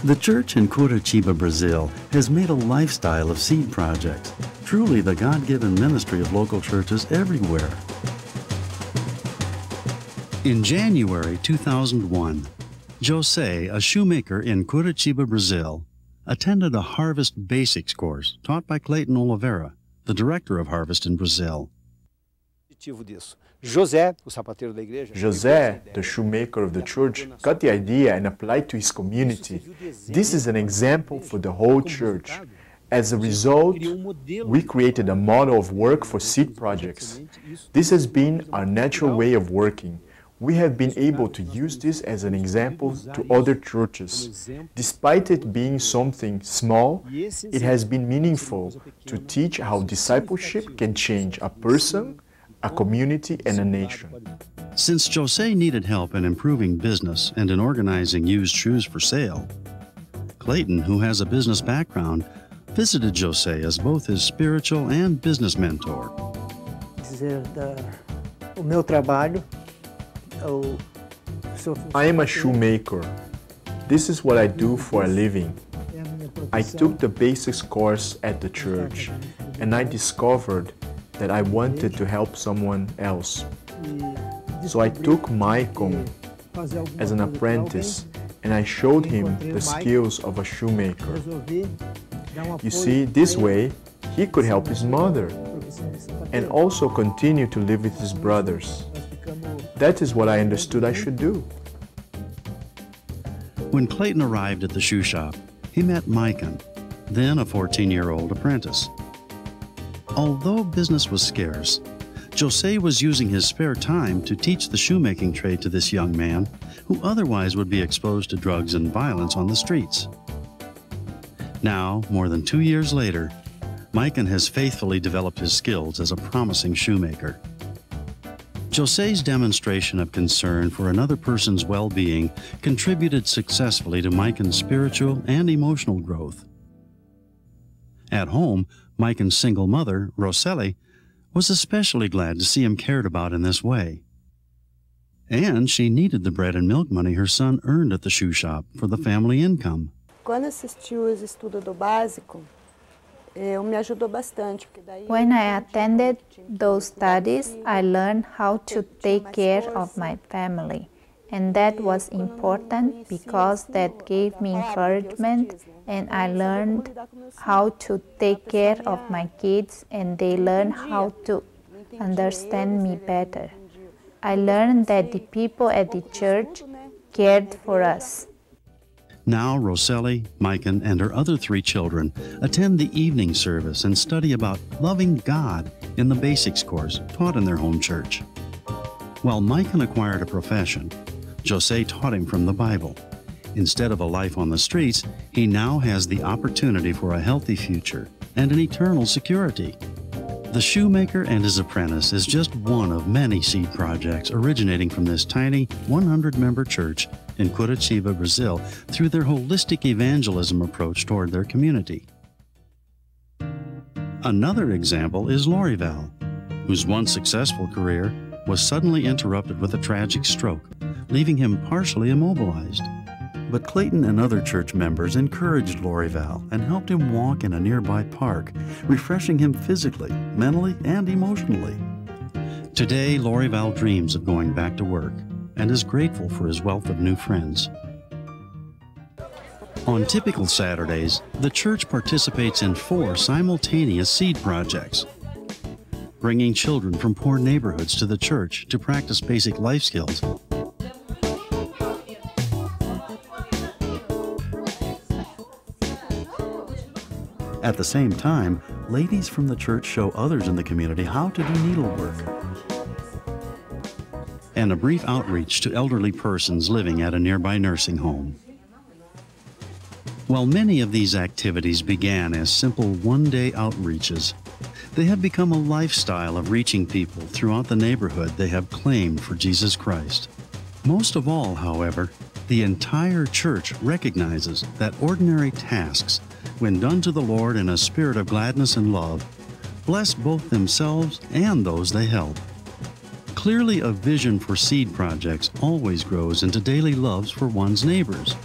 The church in Curitiba, Brazil, has made a lifestyle of seed projects, truly the God-given ministry of local churches everywhere. In January 2001, Jose, a shoemaker in Curitiba, Brazil, attended a Harvest Basics course taught by Clayton Oliveira, the director of Harvest in Brazil. José, the shoemaker of the church, got the idea and applied to his community. This is an example for the whole church. As a result, we created a model of work for seed projects. This has been our natural way of working. We have been able to use this as an example to other churches. Despite it being something small, it has been meaningful to teach how discipleship can change a person, a community, and a nation. Since Jose needed help in improving business and in organizing used shoes for sale, Clayton, who has a business background, visited Jose as both his spiritual and business mentor. I am a shoemaker. This is what I do for a living. I took the basics course at the church, and I discovered that I wanted to help someone else. So I took Michael as an apprentice and I showed him the skills of a shoemaker. You see, this way he could help his mother and also continue to live with his brothers. That is what I understood I should do. When Clayton arrived at the shoe shop, he met Micah, then a 14-year-old apprentice. Although business was scarce, Jose was using his spare time to teach the shoemaking trade to this young man who otherwise would be exposed to drugs and violence on the streets. Now, more than 2 years later, Micah has faithfully developed his skills as a promising shoemaker. Jose's demonstration of concern for another person's well-being contributed successfully to Micah's spiritual and emotional growth. At home, Micah's single mother, Roseli, was especially glad to see him cared about in this way. And she needed the bread and milk money her son earned at the shoe shop for the family income. When I attended those studies, I learned how to take care of my family. And that was important because that gave me encouragement, and I learned how to take care of my kids, and they learned how to understand me better. I learned that the people at the church cared for us. Now Roseli, Micah, and her other 3 children attend the evening service and study about loving God in the basics course taught in their home church. While Micah acquired a profession, Jose taught him from the Bible. Instead of a life on the streets, he now has the opportunity for a healthy future and an eternal security. The shoemaker and his apprentice is just one of many seed projects originating from this tiny 100-member church in Curitiba, Brazil, through their holistic evangelism approach toward their community. Another example is Lorival, whose once successful career was suddenly interrupted with a tragic stroke, leaving him partially immobilized. But Clayton and other church members encouraged Lorival and helped him walk in a nearby park, refreshing him physically, mentally, and emotionally. Today, Lorival dreams of going back to work and is grateful for his wealth of new friends. On typical Saturdays, the church participates in 4 simultaneous seed projects, bringing children from poor neighborhoods to the church to practice basic life skills. At the same time, ladies from the church show others in the community how to do needlework. And a brief outreach to elderly persons living at a nearby nursing home. While many of these activities began as simple one-day outreaches, they have become a lifestyle of reaching people throughout the neighborhood they have claimed for Jesus Christ. Most of all, however, the entire church recognizes that ordinary tasks, when done to the Lord in a spirit of gladness and love, bless both themselves and those they help. Clearly, a vision for seed projects always grows into daily loves for one's neighbors,